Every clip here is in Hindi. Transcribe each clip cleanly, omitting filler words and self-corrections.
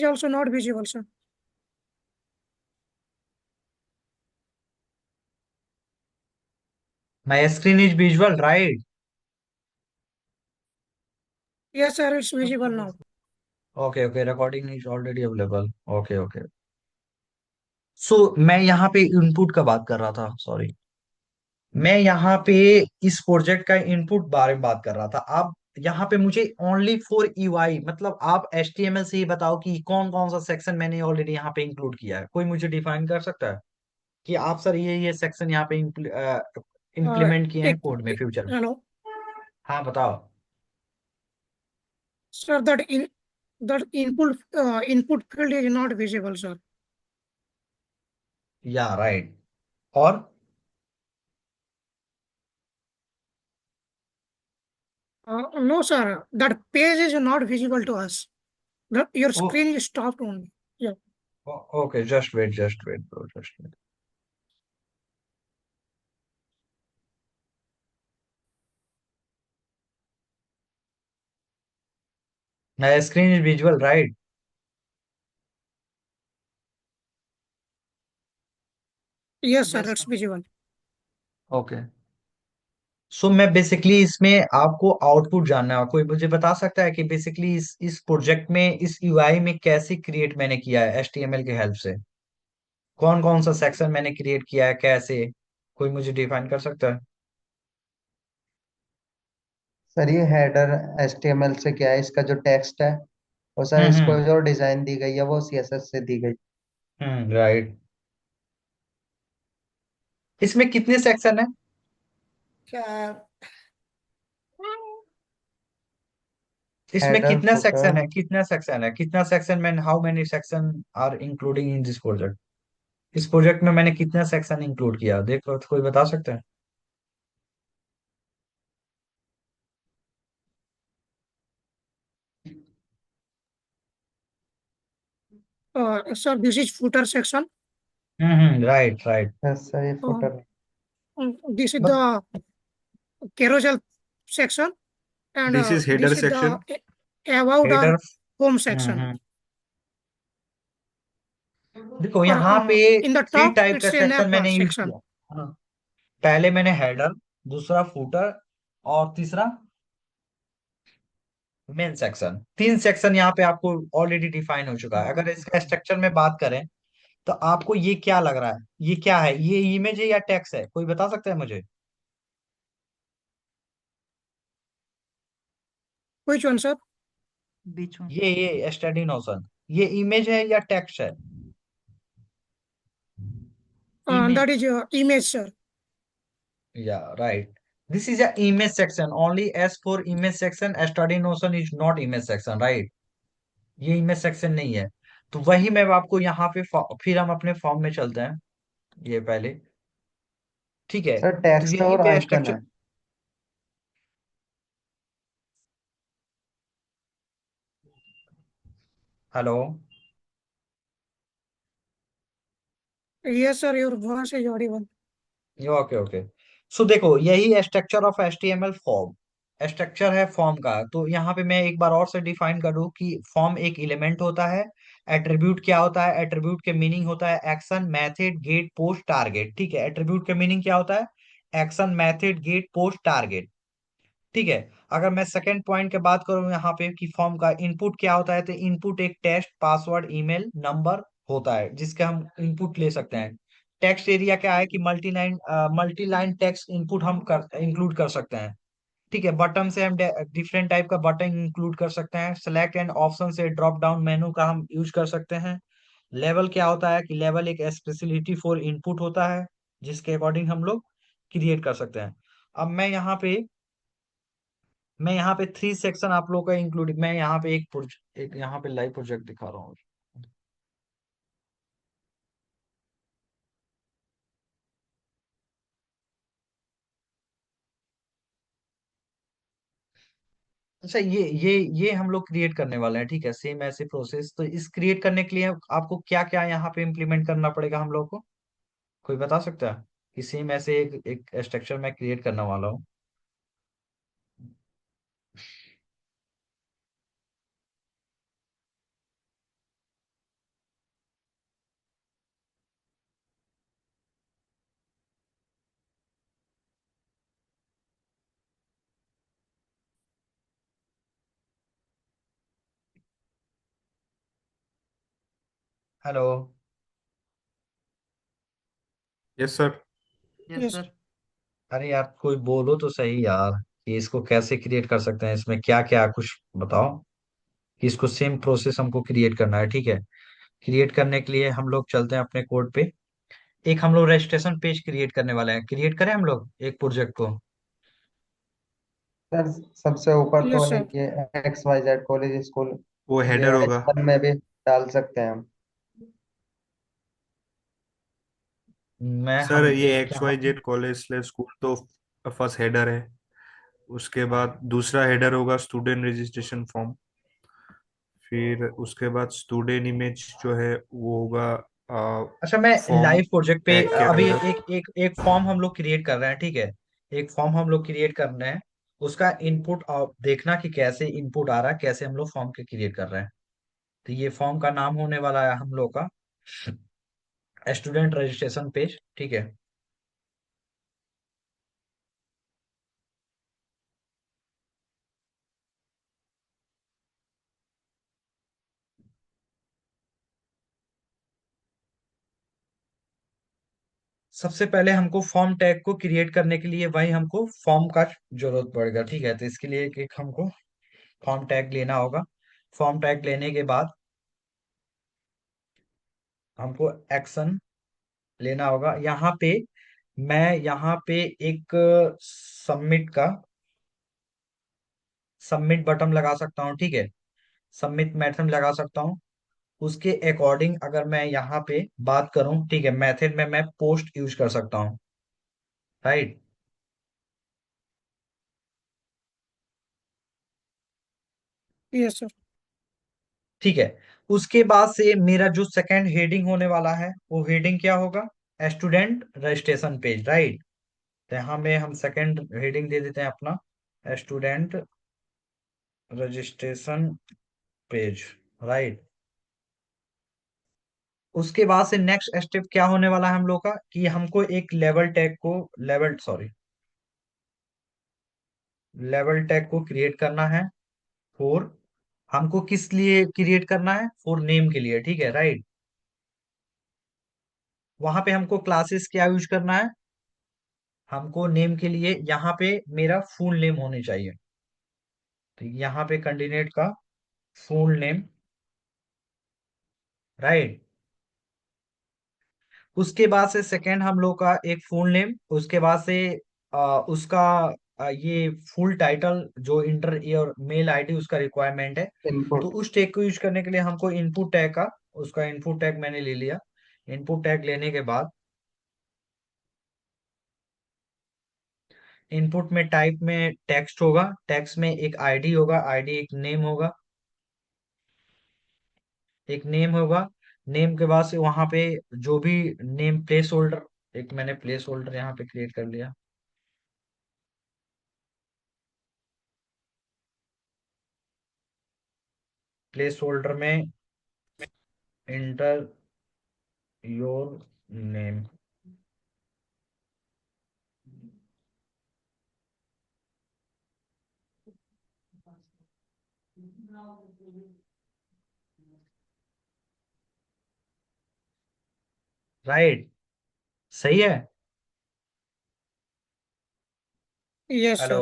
is also not visible, sir. My screen is visual, right? Yes, sir, it's visible now. Okay, okay, recording is already available. Okay, okay. सो मैं यहाँ पे इनपुट का बात कर रहा था, सॉरी। मैं यहाँ पे इस प्रोजेक्ट का इनपुट बारे में बात कर रहा था। आप यहाँ पे मुझे ओनली फॉर यूआई, मतलब आप एचटीएमएल से ही बताओ कि कौन कौन सा सेक्शन मैंने ऑलरेडी यहाँ पे इंक्लूड किया है। कोई मुझे डिफाइन कर सकता है कि आप सर ये सेक्शन यहाँ पे Uh, इम्प्लीमेंट किए हैं एक, कोड में, फ्यूचर में। hello, हाँ, बताओ। sir. That input field is not visible, sir. या राइट। और No, sir. That page is not visible to us. Your oh, screen is stopped only. Yeah. Okay, just wait bro, just wait. Screen is visual, right? Yes, sir. Yes. It's visible. Okay. So मैं बेसिकली इसमें आपको आउटपुट जानना है। कोई मुझे बता सकता है कि बेसिकली इस प्रोजेक्ट में, इस यूआई में कैसे क्रिएट मैंने किया है एचटीएमएल के हेल्प से? कौन कौन सा सेक्शन मैंने क्रिएट किया है, कैसे? कोई मुझे डिफाइन कर सकता है? सर ये हेडर HTML से क्या है, इसका जो टेक्स्ट है और सर हम्म। इसको जो डिजाइन दी गई है वो CSS से दी गई। राइट। इसमें कितने सेक्शन है? Uh, इसमें हेडर कितना सेक्शन फुटर है, कितना सेक्शन में, how many section are including in this project? इस प्रोजेक्ट में मैंने कितना सेक्शन इंक्लूड किया, देखो तो कोई बता सकता है? sir, this is footer section. Right, right. Sir ये Uh, footer. this is but the carousel section, and This is header this is the section. about header. our home hmm section. हम्म। देखो Or यहाँ पे in the three top, type का it's a सेक्शन nav मैंने यूज section. किया। हाँ। पहले मैंने हेडर, दूसरा फूटर, और तीसरा मेन सेक्शन। तीन सेक्शन यहाँ पे आपको ऑलरेडी डिफाइन हो चुका है। अगर इसका स्ट्रक्चर में बात करें तो आपको ये क्या लग रहा है, ये क्या है? ये इमेज है या टेक्स्ट है? कोई बता सकता है मुझे? Which one, sir? Which one? ये स्टडी नोशन, ये इमेज है या टेक्स्ट है? Image. That is image, sir. या right. This is a image section only. As for image section, study notion is not image section, right? ये इमेज सेक्शन नहीं है। तो वही मैं आपको यहाँ पे फिर हम अपने फॉर्म में चलते हैं। ये पहले, ठीक है। सर तो टेक्स्ट यहीं और पे आइकन स्ट्रक्चर। है। Hello. Yes, sir. Your voice is audible. Okay, okay. So देखो, यही structure of HTML form, structure है फॉर्म का। तो यहाँ पे मैं एक बार और से डिफाइन करूँ कि फॉर्म एक एलिमेंट होता है। एट्रीब्यूट क्या होता है? एट्रीब्यूट के मीनिंग होता है action, method, get, post, target. ठीक है, एट्रीब्यूट के मीनिंग क्या होता है? Action, method, get, post, target. ठीक है। अगर मैं सेकंड पॉइंट की बात करूं यहाँ पे कि फॉर्म का इनपुट क्या होता है, तो इनपुट एक टेक्स्ट, पासवर्ड, ईमेल नंबर होता है जिसका हम इनपुट ले सकते हैं। टेक्स्ट एरिया क्या है कि मल्टी लाइन टेक्स्ट इनपुट हम कर इंक्लूड कर सकते हैं। ठीक है। बटन से हम डिफरेंट टाइप का बटन इंक्लूड कर सकते हैं। सेलेक्ट एंड ऑप्शन से ड्रॉप डाउन मेनू का हम यूज कर सकते हैं। लेवल क्या होता है कि लेवल एक स्पेशलिटी फॉर इनपुट होता है जिसके अकॉर्डिंग हम लोग क्रिएट कर सकते हैं। अब मैं यहाँ पे थ्री सेक्शन आप लोग का इंक्लूड, मैं यहाँ पे एक यहाँ पे लाइव प्रोजेक्ट दिखा रहा हूँ। अच्छा, ये हम लोग क्रिएट करने वाले हैं, ठीक है। सेम ऐसे प्रोसेस। तो इस क्रिएट करने के लिए आपको क्या क्या यहाँ पे इम्प्लीमेंट करना पड़ेगा हम लोग को? कोई बता सकता है कि सेम ऐसे एक स्ट्रक्चर मैं क्रिएट करने वाला हूँ। Hello. Yes sir. Yes yes. Sir. अरे यार कोई बोलो तो सही यार, कि इसको कैसे क्रिएट कर सकते हैं, इसमें क्या क्या कुछ बताओ। कि इसको सेम प्रोसेस हमको क्रिएट करना है, ठीक है। क्रिएट करने के लिए हम लोग चलते हैं अपने कोड पे। एक हम लोग रजिस्ट्रेशन पेज क्रिएट करने वाले हैं, क्रिएट करें हम लोग एक प्रोजेक्ट को। सर सबसे ऊपर तो यस सर। एक ये XYZ कॉलेज स्कूल, वो ये हेडर होगा। H1 में भी डाल सकते हैं हम। मैं सर हम ये एक एक्स यहाँ Y Z college slash school तो फर्स्ट हेडर है। उसके बाद दूसरा हेडर होगा स्टूडेंट रजिस्ट्रेशन फॉर्म। फिर उसके बाद स्टूडेंट इमेज जो है वो होगा अच्छा, मैं फॉर्म लाइव प्रोजेक्ट पे टैग के अभी अंदर। एक फॉर्म हम लोग क्रिएट कर रहे हैं, ठीक है। एक फॉर्म हम लोग क्रिएट कर रहे हैं। उसका इनपुट देखना कि कैसे इनपुट आ रहा है, कैसे हम लोग फॉर्म के क्रिएट कर रहे हैं। तो ये फॉर्म का नाम होने वाला है हम लोग का स्टूडेंट रजिस्ट्रेशन पेज, ठीक है। सबसे पहले हमको फॉर्म टैग को क्रिएट करने के लिए वही हमको फॉर्म का जरूरत पड़ेगा, ठीक है। तो इसके लिए एक हमको फॉर्म टैग लेना होगा। फॉर्म टैग लेने के बाद हमको एक्शन लेना होगा। यहाँ पे मैं यहाँ पे एक सबमिट का सबमिट बटन लगा सकता हूँ, ठीक है। सबमिट मेथड लगा सकता हूँ। उसके अकॉर्डिंग अगर मैं यहाँ पे बात करूँ, ठीक है, मेथड में मैं पोस्ट यूज कर सकता हूँ, राइट। Yes sir. ठीक है। उसके बाद से मेरा जो सेकंड हेडिंग होने वाला है वो हेडिंग क्या होगा? Student registration page, right. तो यहाँ में हम सेकंड हेडिंग दे देते हैं अपना स्टूडेंट रजिस्ट्रेशन पेज, राइट। उसके बाद से नेक्स्ट स्टेप क्या होने वाला है हम लोग का, कि हमको एक लेवल टैग को क्रिएट करना है। फॉर हमको किस लिए क्रिएट करना है? फॉर नेम के लिए, ठीक है, राइट। वहां पे हमको क्लासेस क्या यूज करना है? हमको नेम के लिए यहाँ पे मेरा फुल नेम होने चाहिए। तो यहाँ पे कैंडिडेट का फुल नेम, राइट। उसके बाद से सेकंड हम लोग का एक फुल नेम, उसके बाद से उसका ये फुल टाइटल जो इंटर और मेल आईडी उसका रिक्वायरमेंट है। तो इनपुट। उस टैग को यूज करने के लिए हमको इनपुट टैग का, उसका इनपुट टैग मैंने ले लिया। इनपुट टैग लेने के बाद इनपुट में टाइप में टेक्स्ट होगा, टेक्स्ट में एक आईडी होगा, आईडी एक नेम होगा, एक नेम होगा। नेम के बाद से वहां पे जो भी नेम प्लेस होल्डर, एक मैंने प्लेस होल्डर यहाँ पे क्रिएट कर लिया। प्लेस होल्डर में इंटर योर नेम, राइट। सही है। Yes hello,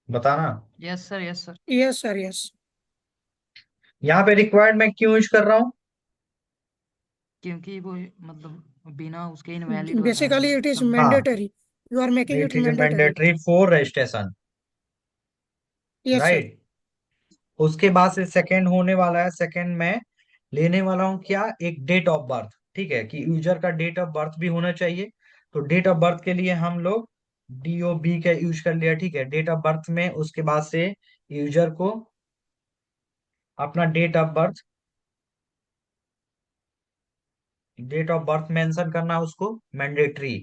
sir. बताना। Yes sir. Yes sir. Yes sir. Yes. यहाँ पे रिक्वायर्ड मैं क्यों यूज कर रहा हूँ? क्योंकि वो मतलब बिना उसके इनवैलिड हो बेसिकली जाएगा इट इज सबमिट। हाँ, mandatory. You are making it it is mandatory. Mandatory for registration, yes sir. Right. उसके बाद से सेकंड होने वाला है, सेकंड में लेने वाला हूँ क्या? एक डेट ऑफ बर्थ, ठीक है, कि यूजर का डेट ऑफ बर्थ भी होना चाहिए। तो डेट ऑफ बर्थ के लिए हम लोग DOB का यूज कर लिया, ठीक है, डेट ऑफ बर्थ में। उसके बाद से यूजर को अपना डेट ऑफ बर्थ मेंशन करना, उसको मैंडेटरी,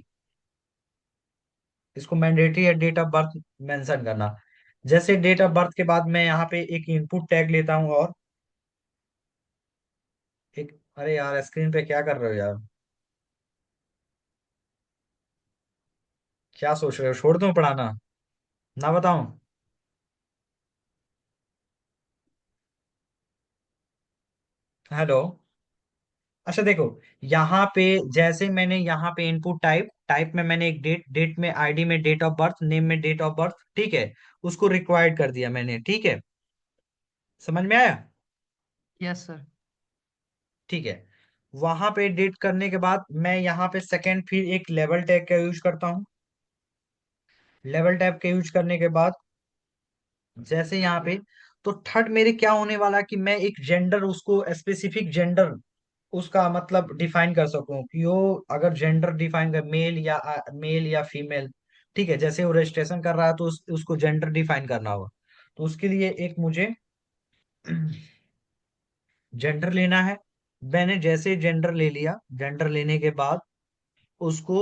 इसको मैंडेटरी है डेट ऑफ बर्थ मेंशन करना। जैसे डेट ऑफ बर्थ के बाद मैं यहाँ पे एक इनपुट टैग लेता हूँ और एक, अरे यार स्क्रीन पे क्या कर रहे हो यार, क्या सोच रहे हो, छोड़ दूं पढ़ाना, ना बताऊं? हेलो। अच्छा देखो, यहाँ पे जैसे मैंने यहाँ पे इनपुट टाइप, टाइप में मैंने एक डेट, डेट में आईडी में डेट ऑफ बर्थ, नेम में डेट ऑफ बर्थ, ठीक है, उसको रिक्वायर्ड कर दिया मैंने, ठीक है, समझ में आया? Yes sir. ठीक है, वहां पे डेट करने के बाद मैं यहाँ पे सेकंड फिर एक लेवल टैग का यूज करता हूँ। लेवल टैग का यूज करने के बाद जैसे यहाँ पे, तो थर्ड मेरे क्या होने वाला कि मैं एक जेंडर, उसको स्पेसिफिक जेंडर उसका मतलब डिफाइन कर सकूं कि वो अगर जेंडर डिफाइन कर, मेल या फीमेल, ठीक है, जैसे वो रजिस्ट्रेशन कर रहा है तो उसको जेंडर डिफाइन करना होगा। तो उसके लिए एक मुझे जेंडर लेना है। मैंने जैसे जेंडर ले लिया, जेंडर लेने के बाद उसको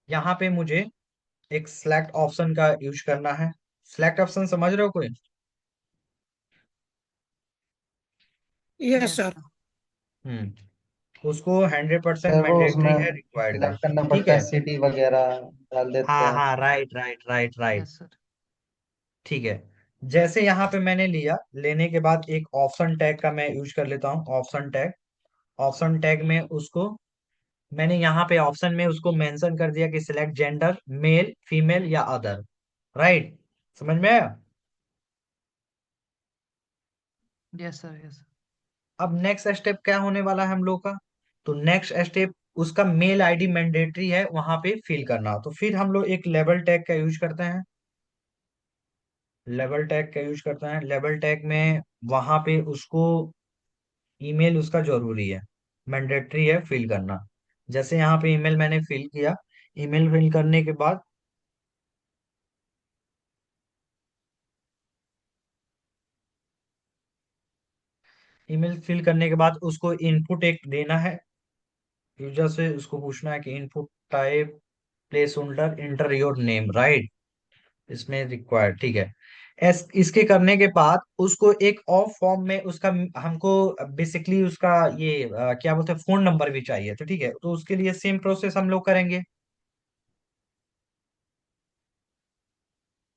यहाँ पे मुझे एक सिलेक्ट ऑप्शन का यूज करना है। सिलेक्ट ऑप्शन समझ रहे हो कोई? Yes yes sir. सर। उसको 100% सर वो मैंडेटरी उसमें है, रिक्वायर्ड का। सिलेक्ट करना ठीक पड़ता है, है, सिटी वगैरह डाल देते हाँ हैं। हाँ, right right right right. Yes sir. ठीक है, जैसे यहाँ पे मैंने लिया, लेने के बाद एक ऑप्शन टैग का मैं यूज कर लेता हूँ, ऑप्शन टैग। ऑप्शन टैग में उसको मैंने यहाँ पे ऑप्शन में उसको मेंशन कर दिया कि सिलेक्ट जेंडर, मेल फीमेल या अदर, राइट, समझ में आया? Yes sir. यस। अब नेक्स्ट स्टेप क्या होने वाला है हम लोग का? तो नेक्स्ट स्टेप, उसका मेल आईडी मैंडेटरी है वहां पे फिल करना, तो फिर हम लोग एक लेवल टैग का यूज करते हैं। लेवल टैग का यूज करते हैं, लेवल टैग में वहां पे उसको ईमेल उसका जरूरी है, मैंडेटरी है फिल करना। जैसे यहाँ पे ईमेल मैंने फिल किया, ईमेल फिल करने के बाद ईमेल फिल करने के बाद उसको इनपुट एक देना है। यूजर से उसको पूछना है कि input type place holder inter your name, right, इसमें रिक्वायर्ड, ठीक है। इसके करने के बाद उसको एक ऑफ फॉर्म में उसका, हमको बेसिकली उसका ये क्या बोलते हैं, फोन नंबर भी चाहिए, तो ठीक है, तो उसके लिए सेम प्रोसेस हम लोग करेंगे,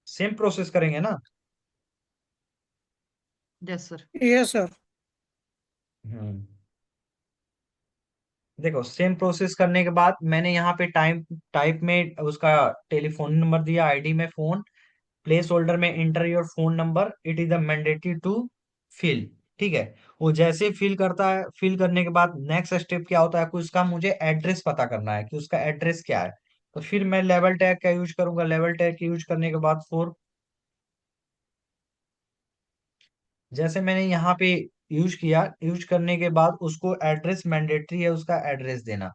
सेम प्रोसेस करेंगे ना। Yes sir. Yes sir. Hmm, देखो सेम प्रोसेस करने के बाद मैंने यहाँ पे टाइम, टाइप में उसका टेलीफोन नंबर दिया, आईडी में फोन, प्लेस होल्डर में enter your phone number, it is the mandatory to fill, ठीक है। वो जैसे फिल करता है, फिल करने के बाद नेक्स्ट स्टेप क्या होता है कि उसका मुझे एड्रेस पता करना है कि उसका एड्रेस क्या है। तो फिर मैं लेवल टैग का यूज करूंगा, लेवल टैग का यूज करने के बाद फोर, जैसे मैंने यहाँ पे यूज किया, यूज करने के बाद उसको एड्रेस मैंडेटरी है उसका एड्रेस देना।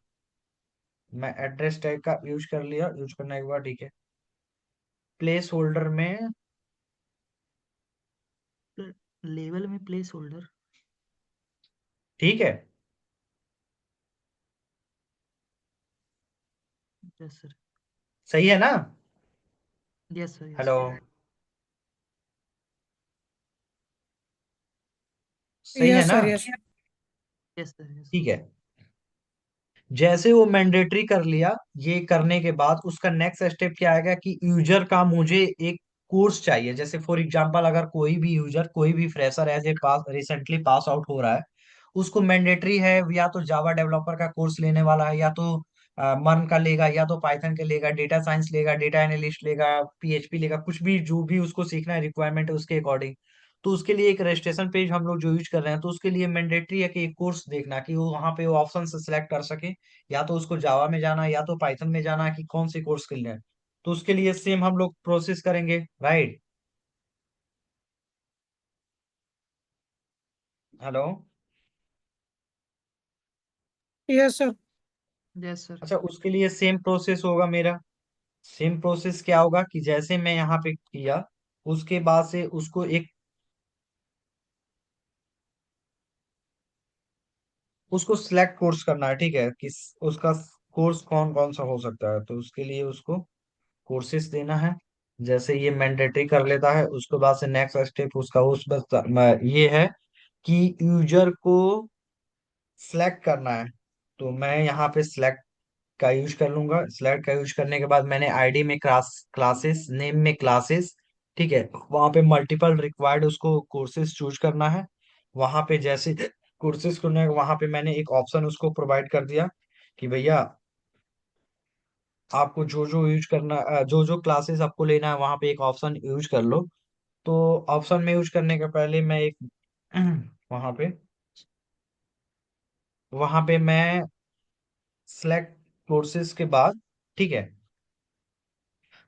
मैं एड्रेस टैग का यूज कर लिया, यूज करने के बाद ठीक है, प्लेस होल्डर में, लेवल में प्लेस होल्डर। ठीक है, यस सर। सही है ना? Yes sir. यस। हेलो, सही है यस ना? Sir. Yes. Yes sir. Yes. ठीक है, जैसे वो मैंडेटरी कर लिया, ये करने के बाद उसका नेक्स्ट स्टेप क्या आएगा कि यूजर का मुझे एक कोर्स चाहिए। जैसे फॉर एग्जांपल अगर कोई भी यूजर, कोई भी fresher as a pass, recently pass out हो रहा है, उसको मैंडेटरी है या तो जावा डेवलपर का कोर्स लेने वाला है, या तो मर्न का लेगा, या तो पाइथन का लेगा, डेटा साइंस लेगा, डेटा एनालिस्ट लेगा, पीएचपी लेगा, कुछ भी जो भी उसको सीखना है, रिक्वायरमेंट है उसके अकॉर्डिंग। तो उसके लिए एक रजिस्ट्रेशन पेज हम लोग जो यूज कर रहे हैं, तो उसके लिए मैंडेटरी है कि एक कोर्स देखना कि वो वहां पे वो ऑप्शन से सिलेक्ट कर सके, या तो उसको जावा में जाना है या तो पाइथन में जाना है, कि कौन सी कोर्स के लिए है। तो उसके लिए सेम हम लोग प्रोसेस करेंगे, right. Hello, yes sir. Yes sir. अच्छा उसके लिए सेम प्रोसेस होगा मेरा। सेम प्रोसेस क्या होगा कि जैसे मैं यहाँ पे किया, उसके बाद से उसको एक, उसको सिलेक्ट कोर्स करना है, ठीक है, कि उसका कोर्स कौन कौन सा हो सकता है, तो उसके लिए उसको कोर्सेस देना है। जैसे ये मैंडेटरी कर लेता है, उसके बाद से नेक्स्ट स्टेप उसका उस बस ये है कि यूजर को सिलेक्ट करना है। तो मैं यहाँ पे सिलेक्ट का यूज कर लूंगा। सिलेक्ट का यूज करने के बाद मैंने आईडी में क्लासेस, नेम में क्लासेस, ठीक है, वहां पे मल्टीपल रिक्वायर्ड उसको कोर्सेज चूज करना है। वहां पे जैसे कोर्सेज करने, वहां पे मैंने एक ऑप्शन उसको प्रोवाइड कर दिया कि भैया आपको जो जो यूज करना, जो जो क्लासेस आपको लेना है वहां पे एक ऑप्शन यूज कर लो। तो ऑप्शन में यूज करने के पहले मैं एक वहां पे वहां पे मैं सिलेक्ट कोर्सेज के बाद, ठीक है,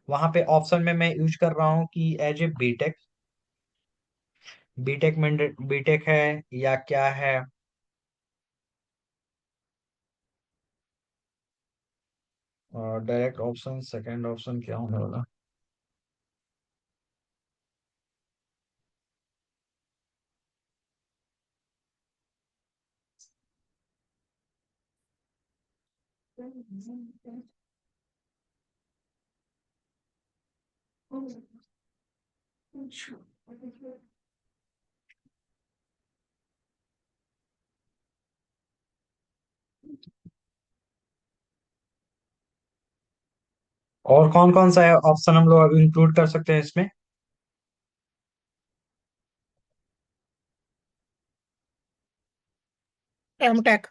वहां पे ऑप्शन में मैं यूज कर रहा हूँ कि एज ए बीटेक, बीटेक में बीटेक है या क्या है। और डायरेक्ट ऑप्शन, सेकंड ऑप्शन क्या होने वाला। और कौन कौन सा ऑप्शन हम लोग इंक्लूड कर सकते हैं इसमें। एमटेक।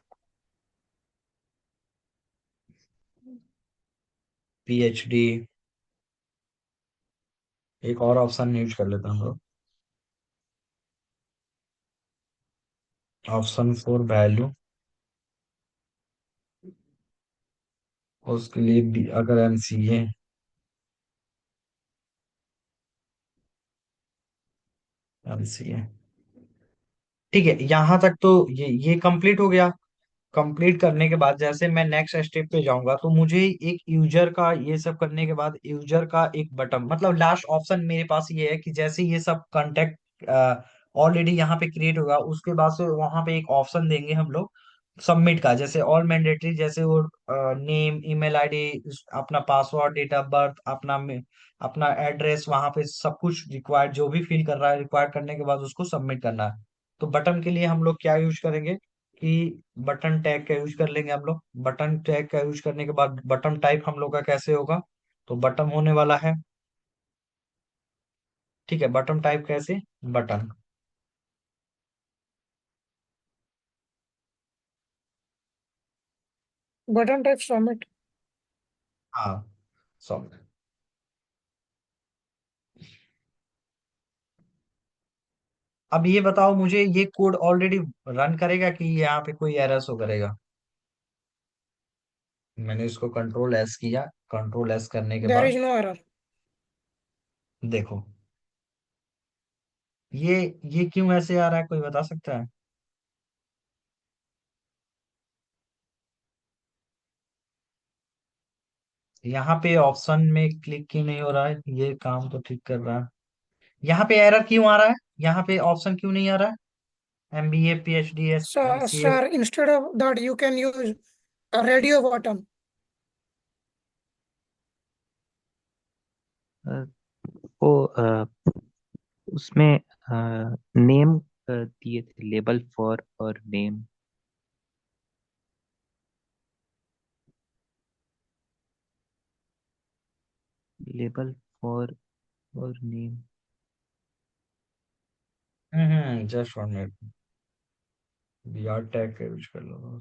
पीएचडी, एक और ऑप्शन यूज कर लेते हैं हम लोग, ऑप्शन फॉर वैल्यू। उसके लिए भी अगर एमसीए, एमसीए, ठीक है, यहाँ तक तो ये कंप्लीट हो गया। कंप्लीट करने के बाद जैसे मैं नेक्स्ट स्टेप पे जाऊंगा तो मुझे एक यूजर का, ये सब करने के बाद यूजर का एक बटन, मतलब लास्ट ऑप्शन मेरे पास ये है कि जैसे ये सब कांटेक्ट ऑलरेडी यहाँ पे क्रिएट होगा, उसके बाद से वहां पे एक ऑप्शन देंगे हम लोग सबमिट का, जैसे ऑल मैंडेटरी, जैसे वो नेम, ईमेल आईडी, अपना पासवर्ड, डेट ऑफ बर्थ, अपना एड्रेस, वहां पे सब कुछ रिक्वायर्ड जो भी फिल कर रहा है, रिक्वायर्ड करने के बाद उसको सबमिट करना है। तो बटन के लिए हम लोग क्या यूज करेंगे कि बटन टैग का यूज कर लेंगे हम लोग। बटन टैग का यूज करने के बाद बटन टाइप हम लोग का कैसे होगा, तो बटन होने वाला है, ठीक है, बटन टाइप कैसे, बटन। Button type submit. हाँ, सॉरी। अब ये बताओ मुझे, ये कोड ऑलरेडी रन करेगा कि यहाँ पे कोई एरर शो करेगा। मैंने इसको कंट्रोल एस किया, कंट्रोल एस करने के देयर बाद इज नो एरर। देखो ये ये क्यों ऐसे आ रहा है, कोई बता सकता है। यहाँ पे ऑप्शन में क्लिक क्यों नहीं हो रहा है, ये काम तो ठीक कर रहा है। यहाँ पे एरर क्यों आ रहा है, यहाँ पे ऑप्शन क्यों नहीं आ रहा है, MBA, PhD, S, So, MCA. sir, instead of that, you can use a radio button. अ, वो उसमें नेम दिए थे, लेबल फॉर और नेम। लेबल फॉर और name. Just 1 minute, BR tag का यूज कर लो।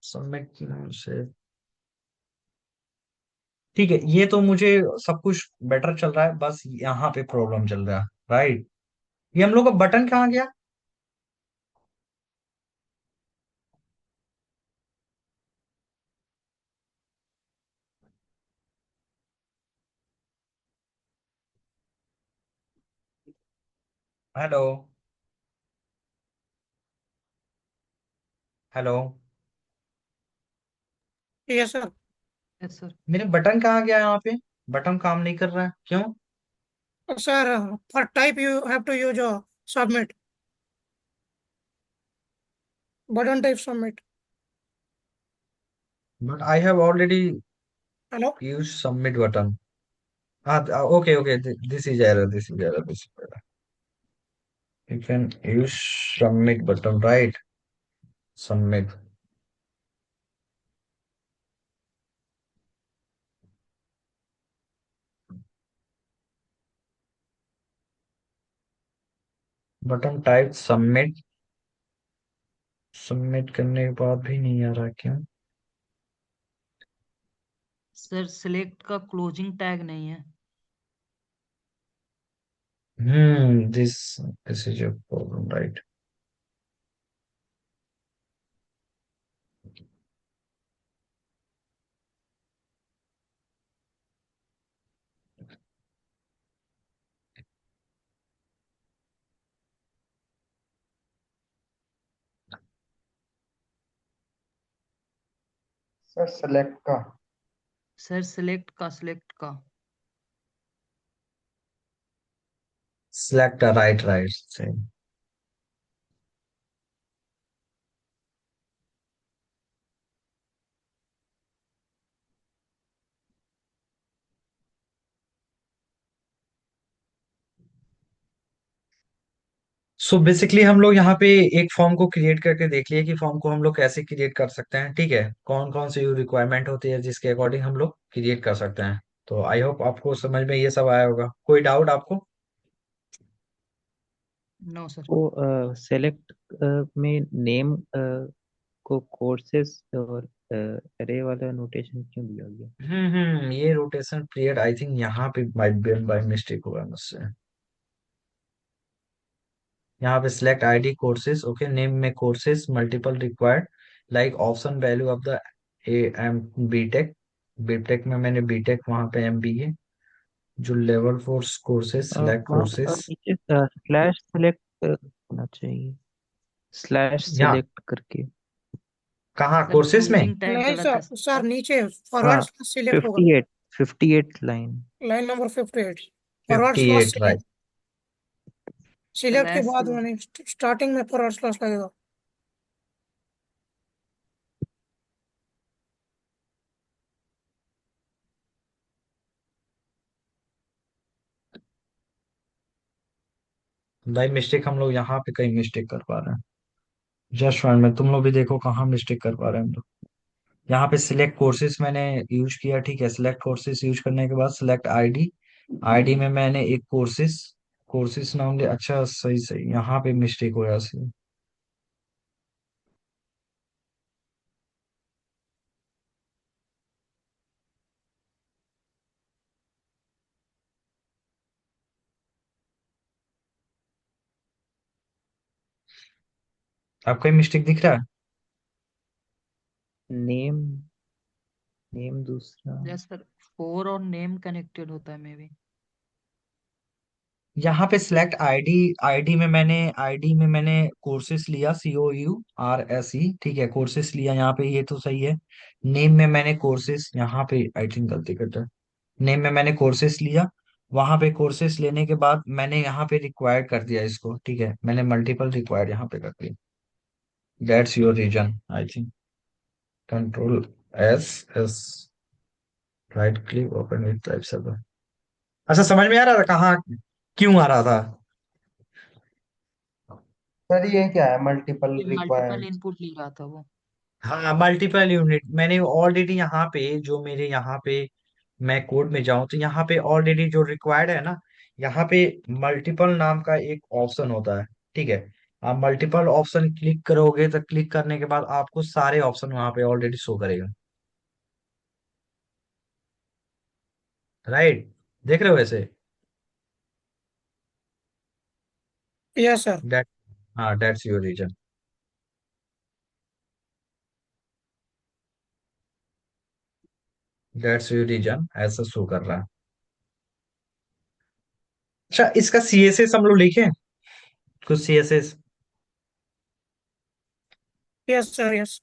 सबमिट से ठीक है, ये तो मुझे सब कुछ बेटर चल रहा है, बस यहाँ पे प्रॉब्लम चल रहा है। राइट, ये हम लोग का बटन कहाँ गया? Hello, hello, yes sir. Yes sir. मेरे बटन कहाँ गया? यहाँ पे बटन काम नहीं कर रहा है, क्यों? Sir for type you have to use submit, button type submit. But I have already hello. Use submit button. हाँ, okay okay, this is error, this is error, this is error. You can use submit button, right? Submit button type submit, submit करने के बाद भी नहीं आ रहा, क्यों? सर सिलेक्ट का क्लोजिंग टैग नहीं है। This is your problem, right? Sir select का। सर सिलेक्ट का। सिलेक्ट, राइट राइट, सही। सो बेसिकली हम लोग यहाँ पे एक फॉर्म को क्रिएट करके देख लिए कि फॉर्म को हम लोग कैसे क्रिएट कर सकते हैं, ठीक है? कौन कौन सी रिक्वायरमेंट होती है जिसके अकॉर्डिंग हम लोग क्रिएट कर सकते हैं। तो आई होप आपको समझ में ये सब आया होगा। कोई डाउट आपको? No sir. वो सेलेक्ट में नेम को कोर्सेस और अरे वाला नोटेशन क्यों दिया गया? ये रोटेशन पीरियड आई थिंक यहाँ पे बाय मिस्टेक हुआ मुझसे। यहाँ पे select ID courses, okay, name में courses multiple required, like option value of the A M BTech. BTech में मैंने बीटेक वहां पे MBA, जो लेवल 4 कोर्सेज, सिलेक्ट वहाँ कोर्सेज। नीचे स्लैश सेलेक्ट होना चाहिए, स्लैश यहाँ सेलेक्ट करके। कहाँ सर कोर्सेज में? क्लोजिंग टैग नहीं गलत है सर, सर। सर नीचे फॉरवर्ड हाँ, स्लैश सिलेक्ट होगा। 58 58 line. Line number 58, forward slash 58, right. Select. Select K slash बाद मैंने स्टार्टिंग में फॉरवर्ड स्लैश लगेगा। बाई मिस्टेक हम लोग यहाँ पे कहीं मिस्टेक कर पा रहे हैं। जस्ट वन में तुम लोग भी देखो कहाँ मिस्टेक कर पा रहे हैं हम लोग। यहाँ पे सिलेक्ट कोर्सेज मैंने यूज किया, ठीक है? सिलेक्ट कोर्सेज यूज करने के बाद सिलेक्ट आईडी, आईडी में मैंने एक कोर्सेज, कोर्सेज नाम लिया। अच्छा, सही सही, यहाँ पे मिस्टेक हो सही। आपका मिस्टेक दिख रहा है? नेम नेम दूसरा। यस सर, फोर और नेम कनेक्टेड होता है मे बी। यहाँ पे सिलेक्ट आईडी, आईडी में मैंने कोर्सेस लिया, COURSE, ठीक है? कोर्सेस लिया यहाँ पे, ये तो सही है। नेम में मैंने कोर्सेस, यहाँ पे आई थिंक गलती करता है। नेम में मैंने कोर्सेस लिया, वहां पे कोर्सेस लेने के बाद मैंने यहाँ पे रिक्वायर्ड कर दिया इसको, ठीक है? मैंने मल्टीपल रिक्वायर्ड यहाँ पे कर दिया। That's your reason I think. Ctrl+S, right click, open with type server. अच्छा, समझ में आ रहा था कहाँ क्यों आ रहा था? सर ये क्या है मल्टीपल ये मल्टीपल रिक्वायर्ड? इनपुट ले रहा था वो। हाँ, मल्टीपल यूनिट मैंने ऑलरेडी यहाँ पे, जो मेरे यहाँ पे मैं कोड में जाऊं तो यहाँ पे ऑलरेडी जो रिक्वायर्ड है ना, यहाँ पे मल्टीपल नाम का एक ऑप्शन होता है, ठीक है? आप मल्टीपल ऑप्शन क्लिक करोगे तो क्लिक करने के बाद आपको सारे ऑप्शन वहां पे ऑलरेडी शो करेगा। राइट, देख रहे हो वैसे? Yes, sir. दैट, हाँ, that's your reason. That's your reason, ऐसा शो कर रहा है। अच्छा, इसका सीएसएस हम लोग लिखे कुछ सीएसएस? Yes, sir. Yes.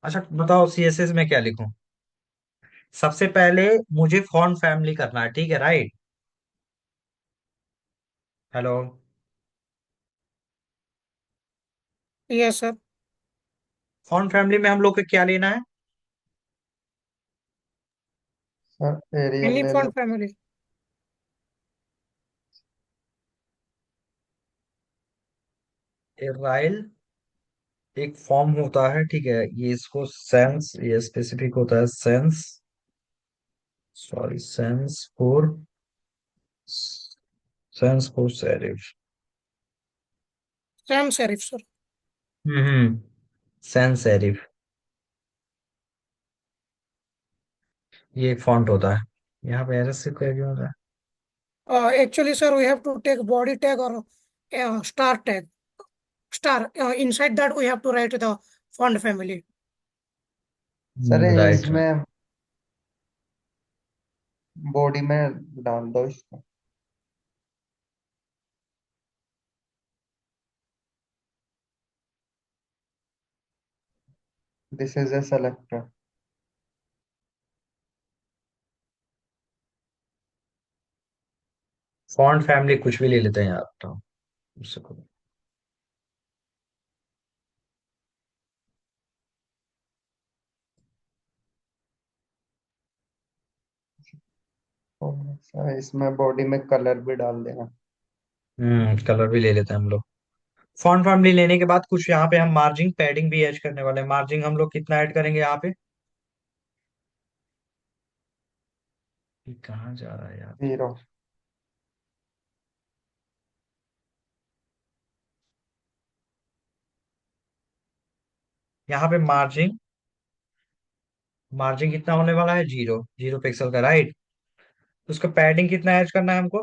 अच्छा बताओ, सीएसएस में क्या लिखूं? सबसे पहले मुझे फॉन्ट फैमिली करना है, ठीक है, right? Hello? Yes, sir. Font family में हम लोग को क्या लेना है? सर एरियल Any ले लो। font family. एराइल एक फॉर्म होता है, ठीक है, ये इसको सेंस, ये स्पेसिफिक होता है sense, sorry, sense for serif. Sans serif, sir. Hmm, sans serif, ये एक फॉन्ट होता है। यहाँ पे एरर से क्या होता है? Actually, sir, we have to take body tag or star tag. Star. Inside that, we have to write the font family. Sir right. इसमें बॉडी में डाल दो इसको। This is a selector. Font family कुछ भी ले लेते हैं यार, तो उससे कोई- सर इसमें बॉडी में कलर भी डाल देना। कलर भी ले लेते हैं हम लोग। फॉन्ट फैमिली लेने के बाद कुछ यहाँ पे हम मार्जिन पैडिंग भी ऐड करने वाले हैं। मार्जिन हम लोग कितना ऐड करेंगे यहाँ पे? ये कहाँ जा रहा है यार? 0। यहाँ पे मार्जिन, मार्जिन कितना होने वाला है? 0 पिक्सल का, राइट? उसका पैडिंग कितना ऐड करना है हमको?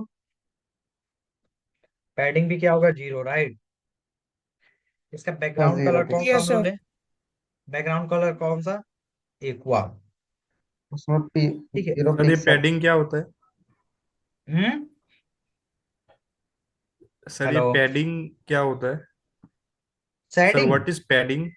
पैडिंग भी क्या होगा? 0, राइट? इसका सर बैकग्राउंड 0 कलर कौन सा पिक्सल। हम Yes, लोग sir. लें? बैकग्राउंड कलर कौन सा? एक्वा। उसमें ठीक है। सर ये 0 पिक्सल। पैडिंग क्या होता है? हम्म। सर ये हेलो? पैडिंग क्या होता है? Sir setting, what is padding?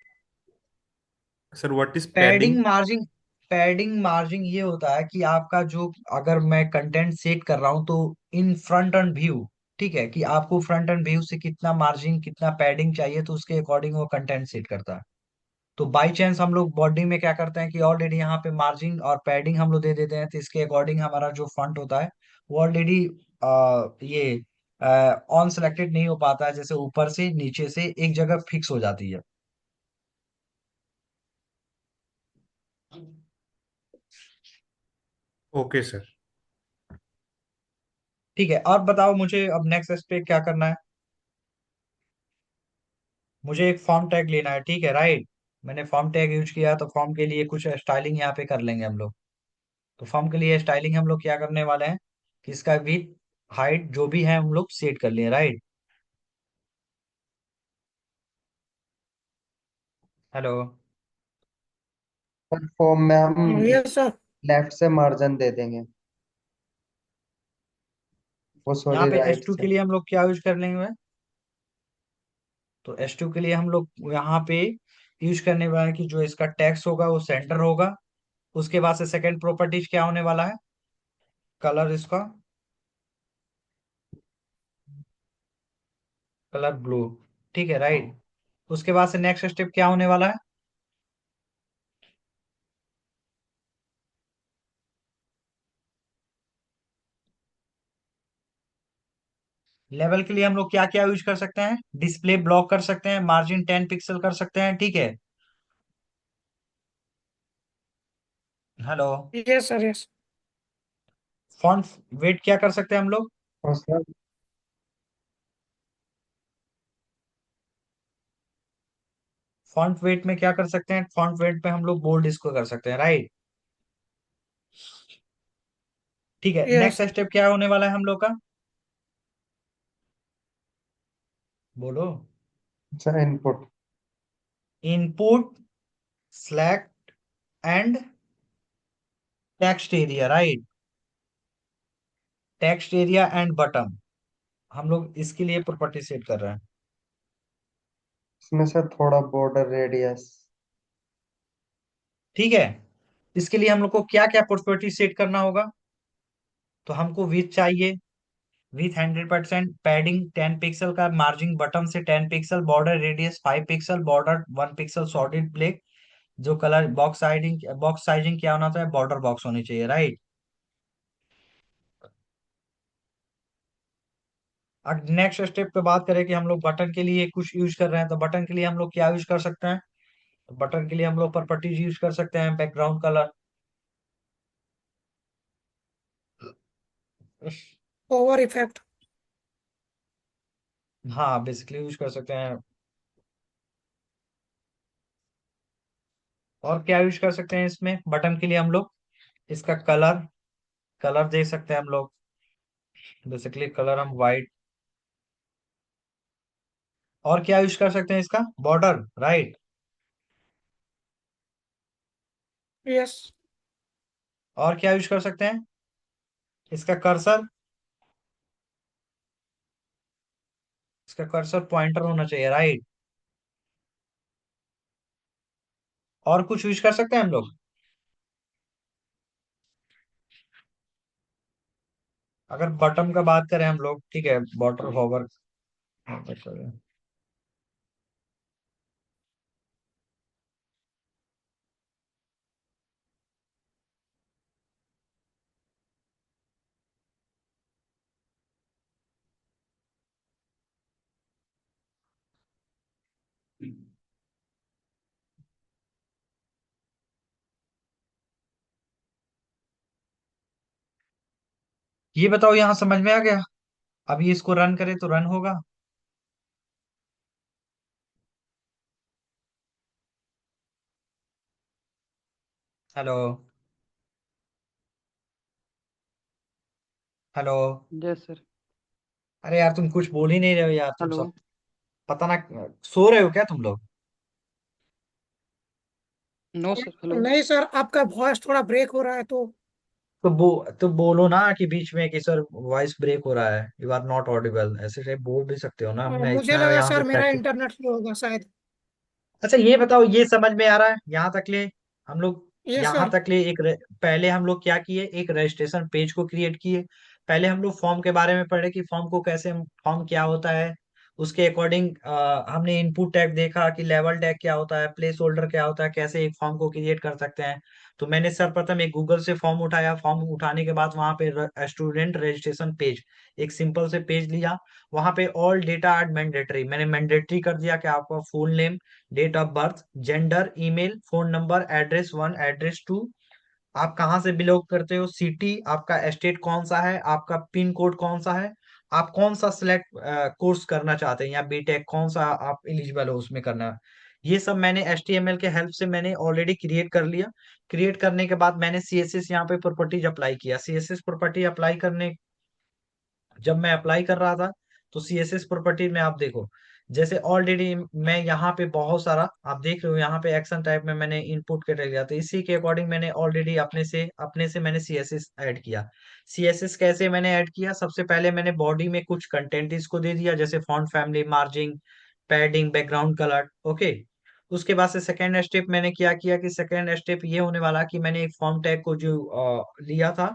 Sir what is padding padding? Margin, padding margin ये होता है कि आपका जो, अगर मैं कंटेंट सेट कर रहा हूं तो इन फ्रंट एंड व्यू, ठीक है, कि आपको फ्रंट एंड व्यू से कितना मार्जिन, कितना पैडिंग चाहिए, तो उसके अकॉर्डिंग वो कंटेंट सेट करता है। तो बाई चांस हम लोग बॉडी में क्या करते हैं कि ऑलरेडी यहाँ पे मार्जिन और पैडिंग हम लोग दे देते हैं, तो इसके अकॉर्डिंग हमारा जो फॉन्ट होता है वो ऑलरेडी ये ऑन सेलेक्टेड नहीं हो पाता है, जैसे ऊपर से नीचे से एक जगह फिक्स हो जाती है। Okay sir. ठीक है, और बताओ मुझे अब नेक्स्ट पे क्या करना है? मुझे एक फॉर्म टैग लेना है, ठीक है, राइट? मैंने फॉर्म टैग यूज किया, तो फॉर्म के लिए कुछ स्टाइलिंग यहाँ पे कर लेंगे हम लोग। तो फॉर्म के लिए स्टाइलिंग हम लोग क्या करने वाले हैं कि इसका विड्थ, हाइट जो भी है हम लोग सेट कर लिए, राइट? हेलो? पर फॉर्म में हम Yes, sir. लेफ्ट से मार्जिन दे देंगे, वो यहाँ सॉरी पे राइट S2 से। के लिए हम लोग क्या यूज कर लेंगे? तो S2 के लिए हम लोग यहाँ पे यूज करने वाले हैं कि जो इसका टेक्स्ट होगा वो सेंटर होगा। उसके बाद से सेकंड प्रॉपर्टीज क्या होने वाला है? कलर, इसका कलर ब्लू, ठीक है, राइट? उसके बाद से नेक्स्ट स्टेप क्या होने वाला है? लेवल के लिए हम लोग क्या क्या यूज कर सकते हैं? डिस्प्ले ब्लॉक कर सकते हैं, मार्जिन 10 पिक्सल कर सकते हैं, ठीक है। Hello. Yes, sir. Yes. Font weight क्या कर सकते हैं हम लोग? और सर फॉन्ट वेट में क्या कर सकते हैं? फॉन्ट वेट पे हम लोग बोल्ड इसको कर सकते हैं, राइट। ठीक है, Yes. नेक्स्ट स्टेप क्या होने वाला है हम लोग का? बोलो। Sir input. Input, select and text area, right. Text area and button, हम लोग इसके लिए प्रॉपर्टी सेट कर रहे हैं। इसमें सर थोड़ा बॉर्डर रेडियस। ठीक है, इसके लिए हम लोग को क्या क्या प्रॉपर्टी सेट करना होगा? तो हमको विथ चाहिए, विथ 100%, पैडिंग 10 पिक्सल का, मार्जिन बटन से 10 pixel, border radius 5 pixel, border 1 pixel solid black, जो कलर बॉक्स साइजिंग क्या होना चाहिए? बॉर्डर बॉक्स होनी चाहिए, राइट। अब नेक्स्ट स्टेप पे बात करें कि हम लोग बटन के लिए कुछ यूज कर रहे हैं, तो बटन के लिए हम लोग क्या यूज कर सकते हैं? तो बटन के लिए हम लोग प्रॉपर्टीज यूज कर सकते हैं, बैकग्राउंड कलर। Over effect. हाँ, बेसिकली यूज कर सकते हैं। और क्या यूज कर सकते हैं इसमें बटन के लिए हम लोग? इसका कलर, कलर दे सकते हैं हम लोग। बेसिकली कलर हम वाइट। और क्या यूज कर सकते हैं? इसका बॉर्डर, राइट। Yes. और क्या यूज कर सकते हैं? इसका कर्सर, इसका कर्सर पॉइंटर होना चाहिए, राइट। और कुछ यूज कर सकते हैं हम लोग? अगर बटन का बात करें हम लोग, ठीक है, बॉर्डर होवर। ये बताओ, यहाँ समझ में आ गया? अभी इसको रन करें तो रन होगा? हेलो। हेलो। Yes sir. अरे यार, तुम कुछ बोल ही नहीं रहे हो यार, तुम हेलो। सब पता ना, सो रहे हो क्या तुम लोग? No sir. हेलो। नहीं सर, आपका वॉइस थोड़ा ब्रेक हो रहा है तो तो बोलो ना कि बीच में कि सर वॉइस ब्रेक हो रहा है, यू आर नॉट ऑडिबल, ऐसे टाइप बोल भी सकते हो ना, मैं मुझे इतना लगा यहाँ पे सर मेरा प्रैक्टिस। इंटरनेट स्लो होगा शायद। अच्छा ये बताओ, ये समझ में आ रहा है यहाँ तक ले? हम लोग यस यहाँ सर। तक ले पहले हम लोग क्या किए, एक रजिस्ट्रेशन पेज को क्रिएट किए। पहले हम लोग फॉर्म के बारे में पढ़े कि फॉर्म को कैसे, फॉर्म क्या होता है। उसके अकॉर्डिंग हमने इनपुट टैग देखा कि लेवल टैग क्या होता है, प्लेस होल्डर क्या होता है, कैसे एक फॉर्म को क्रिएट कर सकते हैं। तो मैंने सर्वप्रथम एक गूगल से फॉर्म उठाया, फॉर्म उठाने के बाद वहां पे स्टूडेंट रजिस्ट्रेशन पेज, एक सिंपल से पेज लिया। वहां पे ऑल डेटा आर मैंडेटरी, मैंने मैंडेटरी कर दिया कि आपका full name, date of birth, gender, email, phone number, address 1, address 2, आप कहाँ से बिलोंग करते हो, सिटी, आपका स्टेट कौन सा है, आपका पिन कोड कौन सा है, आप कौन सा सिलेक्ट कोर्स करना चाहते हैं या बीटेक कौन सा आप एलिजिबल हो उसमें करना। ये सब मैंने HTML के हेल्प से मैंने ऑलरेडी क्रिएट कर लिया। क्रिएट करने के बाद मैंने CSS यहाँ पे प्रॉपर्टीज अप्लाई किया। CSS प्रॉपर्टी अप्लाई करने, जब मैं अप्लाई कर रहा था, तो CSS प्रॉपर्टी में आप देखो, जैसे ऑलरेडी मैं यहाँ पे बहुत सारा आप देख रहे हो, यहाँ पे एक्शन टाइप में मैंने इनपुट कर लिया, तो इसी के अकॉर्डिंग मैंने ऑलरेडी अपने से मैंने CSS ऐड किया। CSS कैसे मैंने ऐड किया? सबसे पहले मैंने बॉडी में कुछ कंटेंट इसको दे दिया, जैसे font family, margin, padding, background colour, okay. उसके बाद से सेकेंड स्टेप मैंने क्या किया कि सेकेंड स्टेप ये होने वाला कि मैंने एक फॉर्म टैग को जो लिया था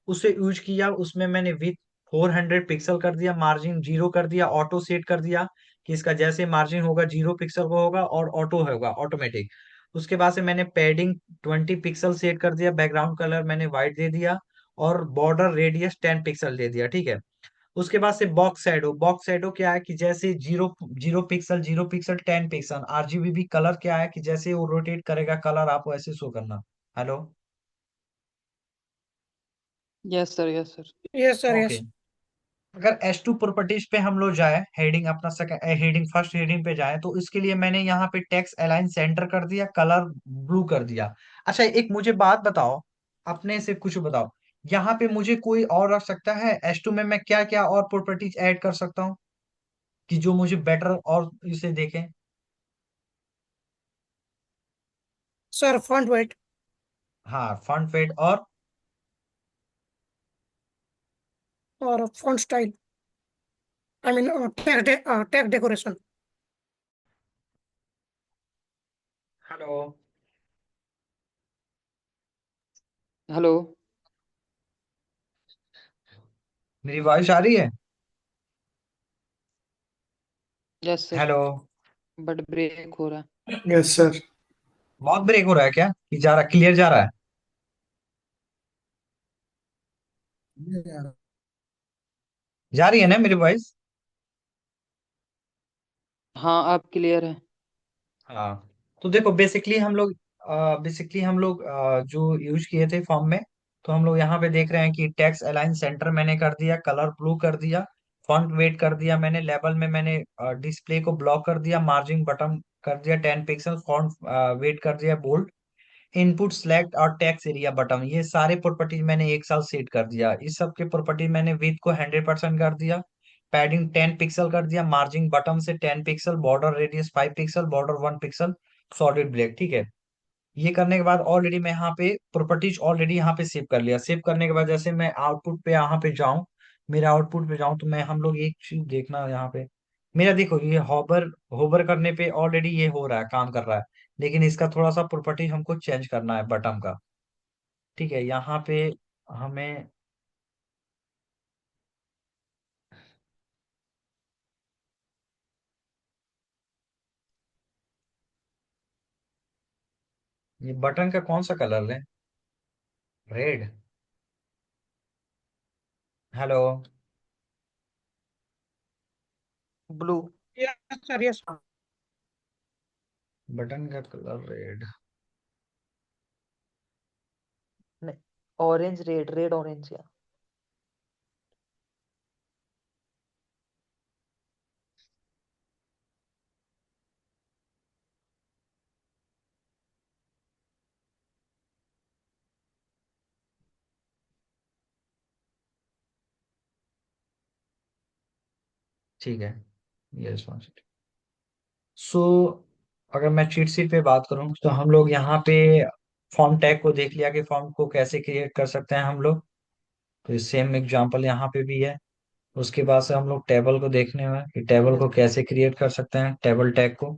उसे यूज किया, उसमें मैंने विथ 400 पिक्सल कर दिया, मार्जिन 0 कर दिया, ऑटो सेट कर दिया कि इसका जैसे मार्जिन होगा 0 पिक्सल को होगा और ऑटो होगा ऑटोमेटिक। उसके बाद से मैंने पैडिंग 20 पिक्सल सेट कर दिया, बैकग्राउंड कलर मैंने व्हाइट दे दिया और बॉर्डर रेडियस 10 पिक्सल दे दिया, ठीक है। उसके बाद से बॉक्स शैडो क्या है कि जैसे zero zero pixel 10 pixel. RGB colour क्या है कि जैसे वो रोटेट करेगा कलर आपको ऐसे शो करना। Hello. Yes sir, yes sir. Yes, sir. Okay. Yes. अगर H2 प्रॉपर्टीज पे हम लोग जाए, हेडिंग अपना हेडिंग फर्स्ट हेडिंग पे जाए, तो इसके लिए मैंने यहाँ पे टेक्स्ट अलाइन सेंटर कर दिया, कलर ब्लू कर दिया। अच्छा एक मुझे बात बताओ, अपने से कुछ बताओ, यहाँ पे मुझे कोई और रख सकता है H2 में? मैं क्या क्या और प्रॉपर्टीज ऐड कर सकता हूँ कि जो मुझे बेटर और इसे देखें? Sir, font weight हाँ, फ्रंट पेज और or font style. I mean, tag decoration. Hello, hello. मेरी वॉइस आ रही है? Yes sir, hello. But break हो रहा है। Yes sir. बहुत ब्रेक हो रहा है क्या कि जा रहा, क्लियर जा रहा है? जा रही है ना मेरी वॉइस? हाँ, अब क्लियर है। हाँ, तो देखो बेसिकली हम लोग जो यूज किए थे फॉर्म में, तो हम लोग यहाँ पे देख रहे हैं कि टेक्स्ट अलाइन सेंटर मैंने कर दिया, कलर ब्लू कर दिया, फॉन्ट वेट कर दिया मैंने, लेवल में मैंने डिस्प्ले को ब्लॉक कर दिया, मार्जिन बटन कर दिया 10 पिक्सल, फॉन्ट वेट कर दिया बोल्ड, इनपुट सेलेक्ट और टेक्स्ट एरिया बटन, ये सारे प्रॉपर्टीज मैंने एक साथ सेट कर दिया। इस सब के प्रॉपर्टी मैंने विड्थ को 100% कर दिया, पैडिंग 10 पिक्सल कर दिया, मार्जिन बटन से 10 pixel, border radius 5 pixel, border 1 pixel, solid black. ठीक है, ये करने के बाद ऑलरेडी मैं यहाँ पे प्रॉपर्टीज ऑलरेडी यहाँ पे सेव कर लिया। सेव करने के बाद जैसे मैं आउटपुट पे यहाँ पे जाऊं, मेरे आउटपुट पे जाऊं, तो मैं हम लोग एक चीज देखना यहाँ पे, मेरा देखो ये होबर होबर करने पे ऑलरेडी ये हो रहा है, काम कर रहा है, लेकिन इसका थोड़ा सा प्रॉपर्टी हमको चेंज करना है बटन का। ठीक है, यहाँ पे हमें ये बटन का कौन सा कलर लें? Red. Hello. Blue. Yes, sir. Yes. Button का कलर रेड। नहीं, ऑरेंज रेड, रेड ऑरेंज या। ठीक है, ये रिस्पॉन्स। सो अगर मैं चीट शीट पे बात करूं, तो हम लोग यहाँ पे फॉर्म टैग को देख लिया कि फॉर्म को कैसे क्रिएट कर सकते हैं हम लोग, तो सेम एग्जांपल यहाँ पे भी है। उसके बाद से हम लोग टेबल को देखने में कि टेबल यस को कैसे क्रिएट कर सकते हैं, टेबल टैग को।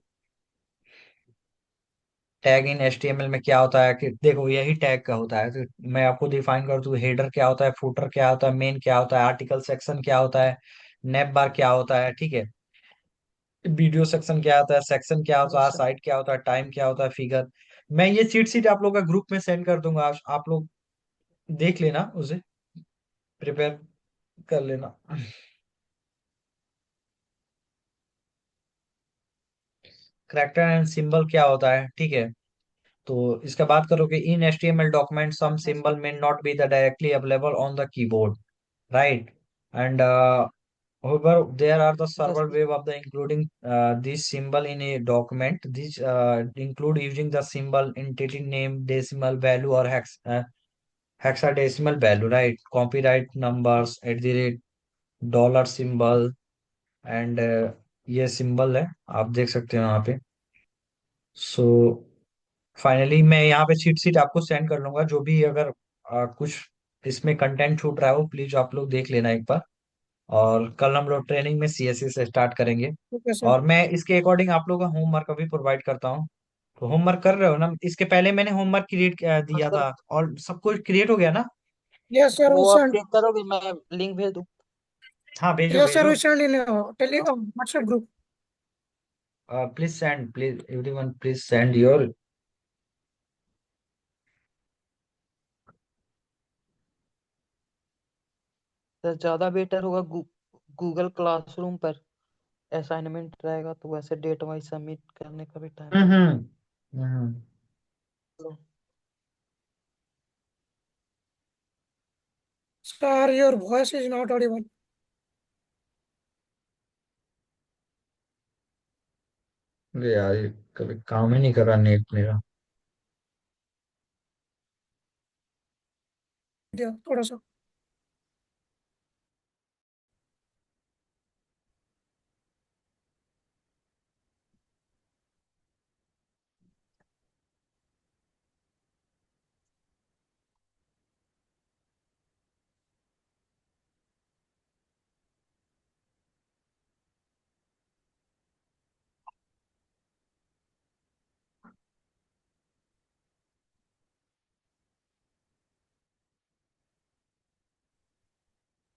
टैग इन HTML में क्या होता है कि देखो यही टैग का होता है, तो मैं आपको डिफाइन कर दूं, हेडर क्या होता है, फुटर क्या होता है, मेन क्या होता है, आर्टिकल सेक्शन क्या होता है, नेप बार क्या होता है, ठीक है, वीडियो सेक्शन क्या होता है, सेक्शन क्या होता है, सर। साइट क्या होता है, टाइम क्या होता है, फिगर। मैं ये चीट शीट आप लोग का ग्रुप में सेंड कर दूंगा, आप लोग देख लेना, उसे प्रिपेयर कर लेना। करेक्टर एंड सिंबल क्या होता है, ठीक है, तो इसका बात करो कि in HTML document some yes symbol may not be the directly available on the keyboard, right? And however there are the yes several way of the including this symbol in a document. These include using the symbol entity name, decimal value, or hexadecimal value, right? Copyright numbers at the rate dollar symbol, and ये सिंबल है, आप देख सकते हो यहाँ पे। सो फाइनली मैं यहाँ पे चीट शीट आपको सेंड कर लूंगा, जो भी अगर कुछ इसमें कंटेंट छूट रहा है वो प्लीज आप लोग देख लेना एक बार। और कल हम लोग ट्रेनिंग में CSS से स्टार्ट करेंगे, Okay, sir. और मैं इसके अकॉर्डिंग आप लोगों का होमवर्क अभी प्रोवाइड करता हूँ। तो होमवर्क कर रहे हो ना? इसके पहले मैंने होमवर्क क्रिएट हाँ दिया सर, था और सब कुछ क्रिएट हो गया ना? Yes, sir. We वो आप send. चेक करोगे, मैं लिंक भेज दूँ? हाँ भेजो Yes, sir. भेजो। We send in WhatsApp group. Please send, please everyone please send your. Sir ज़्यादा बेटर होगा गूगल क्लासरूम पर असाइनमेंट रहेगा तो वैसे डेट वाइज सबमिट करने का भी टाइम हम्म रहेगा। हम्म हम्म। Sir, your voice is not audible. अरे यार ये कभी काम ही नहीं कर रहा नेट मेरा। दिया थोड़ा सा।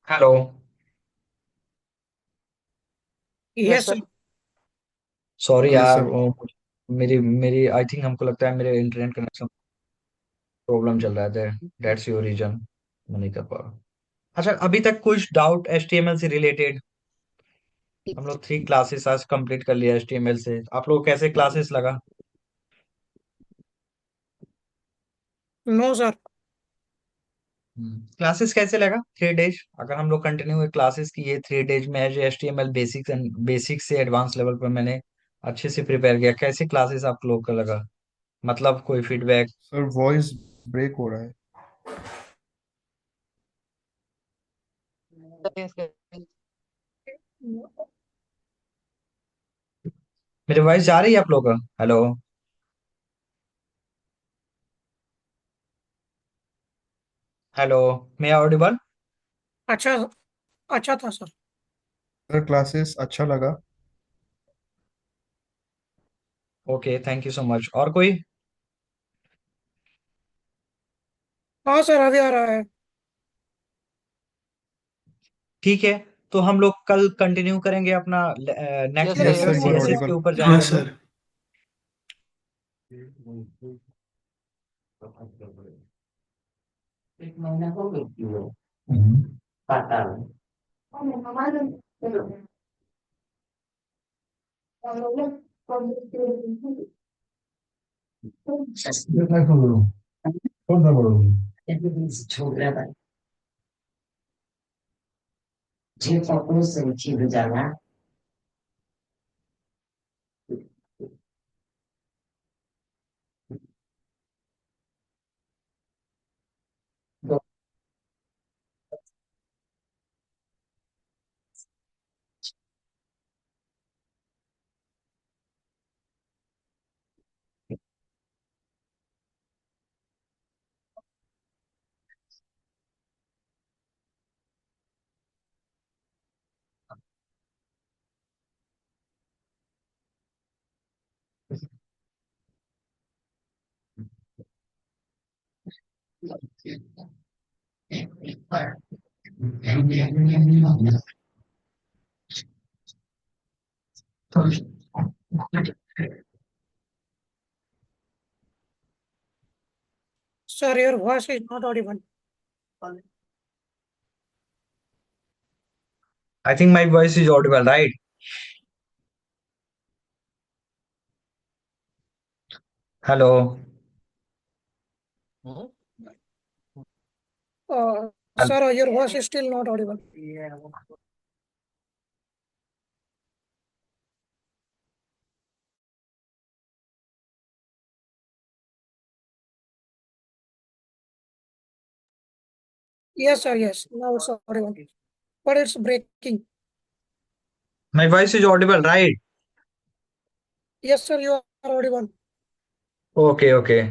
Hello. Yes, sir. Sorry yes यार सर। मेरी मेरी आई थिंक हमको लगता है मेरे इंटरनेट कनेक्शन प्रॉब्लम चल रहा है। That's your reason. मैं नहीं कर पा रहा। अच्छा अभी तक कुछ डाउट एचटीएमएल से रिलेटेड? हम लोग 3 क्लासेस आज कंप्लीट कर लिया एचटीएमएल से। आप लोग कैसे क्लासेस लगा? No, sir. क्लासेस कैसे लगा 3 डेज? अगर हम लोग कंटिन्यू क्लासेस किए 3 डेज में जो एचटीएमएल बेसिक्स एंड बेसिक से एडवांस लेवल पर मैंने अच्छे से प्रिपेयर किया, कैसे क्लासेस आप लोग का लगा? मतलब कोई फीडबैक? सर वॉइस ब्रेक हो रहा है। मेरी वॉइस जा रही है आप लोग का? Hello hello. मैं ऑडिबल? अच्छा अच्छा था सर। सर क्लासेस अच्छा लगा। Okay thank you so much. और कोई? हाँ सर, अभी आ रहा है। ठीक है। तो हम लोग कल कंटिन्यू करेंगे अपना next yes sir, yes lecture sir yes you are sir. CSS के ऑडिबल। ऊपर हाँ जाएंगे हम लोग। Sir. Hmm. Sir, your voice is not audible. I think my voice is audible right? Hello. Sir, your voice is still not audible. Yes, sir, yes. Now it's audible. But it's breaking. My voice is audible right? Yes, sir, you are audible. Okay okay.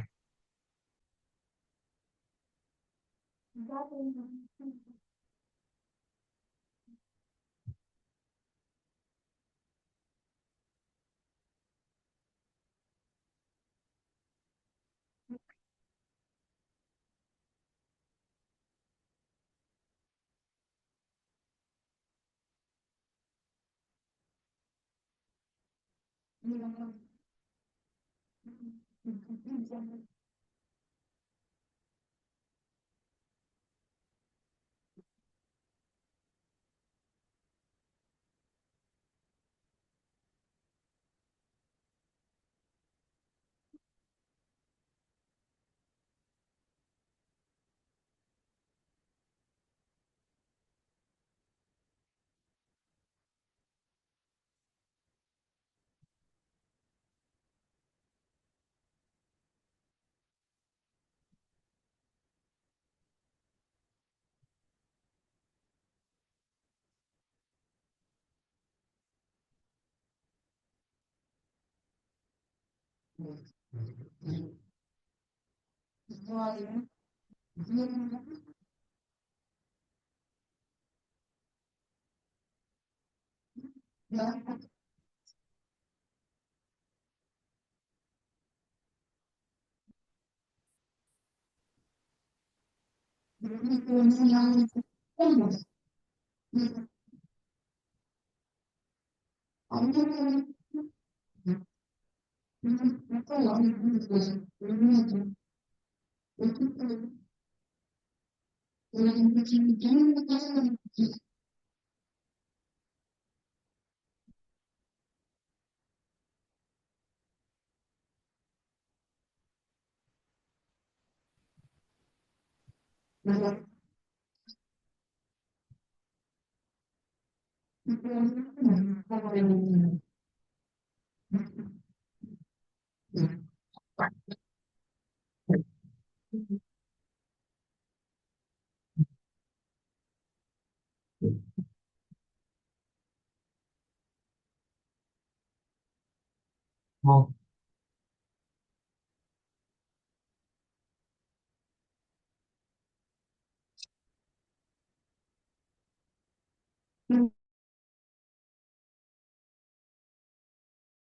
हाँ